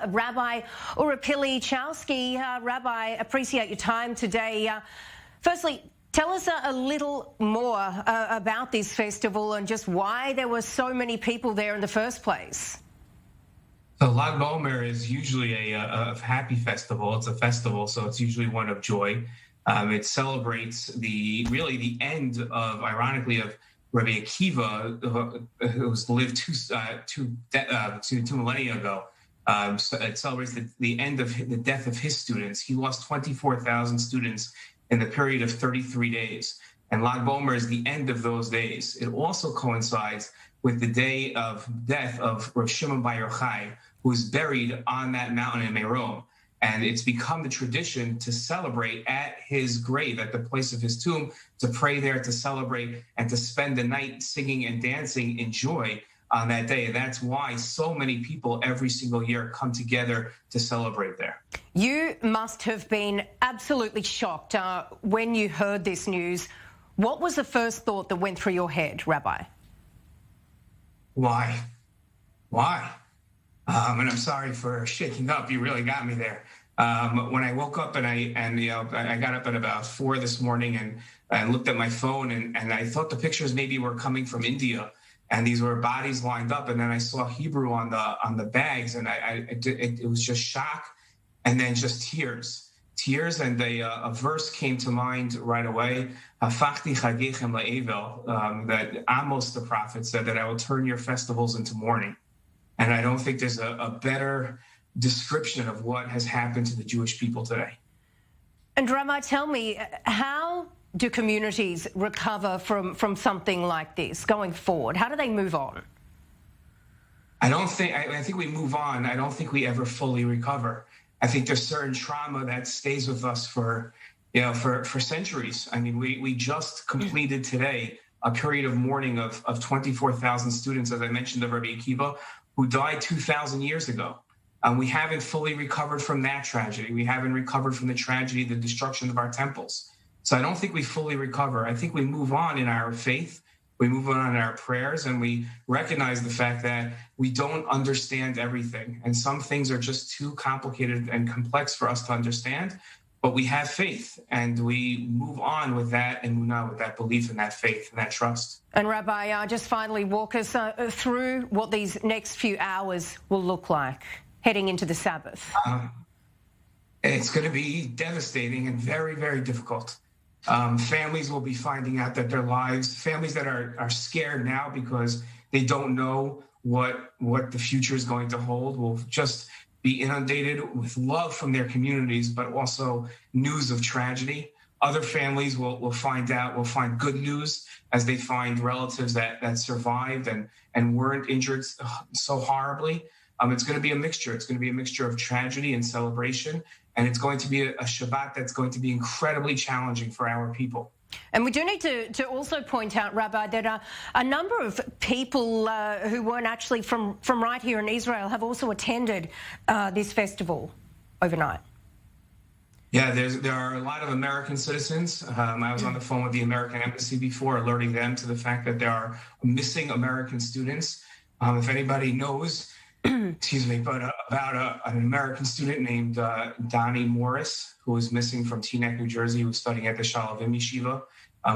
Rabbi Uri Pilichowski. Rabbi, appreciate your time today. Firstly, tell us a little more about this festival and just why there were so many people there in the first place. So Lag BaOmer is usually a happy festival. It's a festival, so it's usually one of joy. It celebrates the end of, ironically, of Rabbi Akiva, who lived two millennia ago. So it celebrates the end of the death of his students. He lost 24,000 students in the period of 33 days. And Lag BaOmer is the end of those days. It also coincides with the day of death of Rav Shimon Bar Yochai, who was buried on that mountain in Merom. And it's become the tradition to celebrate at his grave, at the place of his tomb, to pray there, to celebrate, and to spend the night singing and dancing in joy on that day. And that's why so many people every single year come together to celebrate there. You must have been absolutely shocked when you heard this news. What was the first thought that went through your head, Rabbi? Why? And I'm sorry for shaking up. You really got me there. When I woke up and I got up at about 4 this morning and I looked at my phone and I thought the pictures maybe were coming from India, and these were bodies lined up, and then I saw Hebrew on the bags, and it was just shock and then just tears, and a verse came to mind right away. That Amos the prophet said that I will turn your festivals into mourning. And I don't think there's a better description of what has happened to the Jewish people today. And Rabbi, tell me, how do communities recover from something like this going forward? How do they move on? I think we move on. I don't think we ever fully recover. I think there's certain trauma that stays with us for centuries. I mean, we just completed today a period of mourning of 24,000 students, as I mentioned, of Rabbi Akiva, who died 2,000 years ago. We haven't fully recovered from that tragedy. We haven't recovered from the tragedy, the destruction of our temples. So I don't think we fully recover. I think we move on in our faith, we move on in our prayers, and we recognize the fact that we don't understand everything. And some things are just too complicated and complex for us to understand. But we have faith, and we move on with that emunah, with that belief and that faith and that trust. And Rabbi, just finally walk us through what these next few hours will look like heading into the Sabbath. It's going to be devastating and very, very difficult. Families will be finding out that families that are scared now because they don't know what the future is going to hold, will just be inundated with love from their communities, but also news of tragedy. Other families will find good news as they find relatives that survived and weren't injured so horribly. It's going to be a mixture. It's going to be a mixture of tragedy and celebration, and it's going to be a Shabbat that's going to be incredibly challenging for our people. And we do need to also point out, Rabbi, that a number of people who weren't actually from right here in Israel have also attended this festival overnight. Yeah, there are a lot of American citizens. I was on the phone with the American Embassy before, alerting them to the fact that there are missing American students. If anybody knows, about an American student named Donnie Morris, who was missing from Teaneck, New Jersey, who was studying at the Shalavim Yeshiva,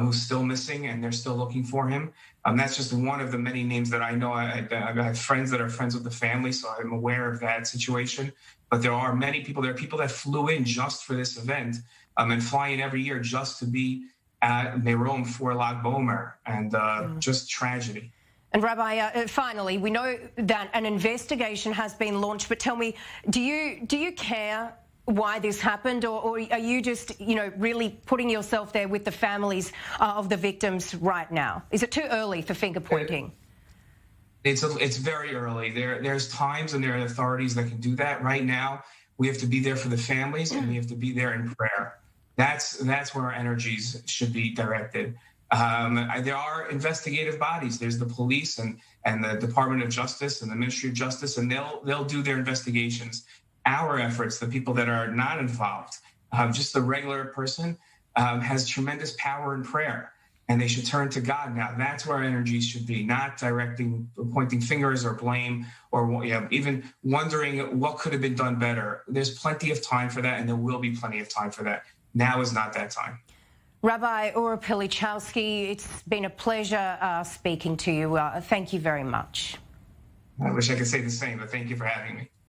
who's still missing, and they're still looking for him. That's just one of the many names that I know. I have friends that are friends with the family, so I'm aware of that situation. But there are many people. There are people that flew in just for this event and fly in every year just to be at Merom for Lag BaOmer, and just tragedy. And Rabbi, finally, we know that an investigation has been launched, but tell me, do you care why this happened, or are you just, really putting yourself there with the families of the victims right now? Is it too early for finger pointing? It's very early. There's times and there are authorities that can do that. Right now, we have to be there for the families, and we have to be there in prayer. That's where our energies should be directed. There are investigative bodies. There's the police and the Department of Justice and the Ministry of Justice, and they'll do their investigations. Our efforts, the people that are not involved, just the regular person, has tremendous power in prayer. and they should turn to God now. That's where our energies should be, not pointing fingers or blame, or even wondering what could have been done better. There's plenty of time for that, and there will be plenty of time for that. Now is not that time. Rabbi Uri Pilichowski, it's been a pleasure speaking to you. Thank you very much. I wish I could say the same, but thank you for having me.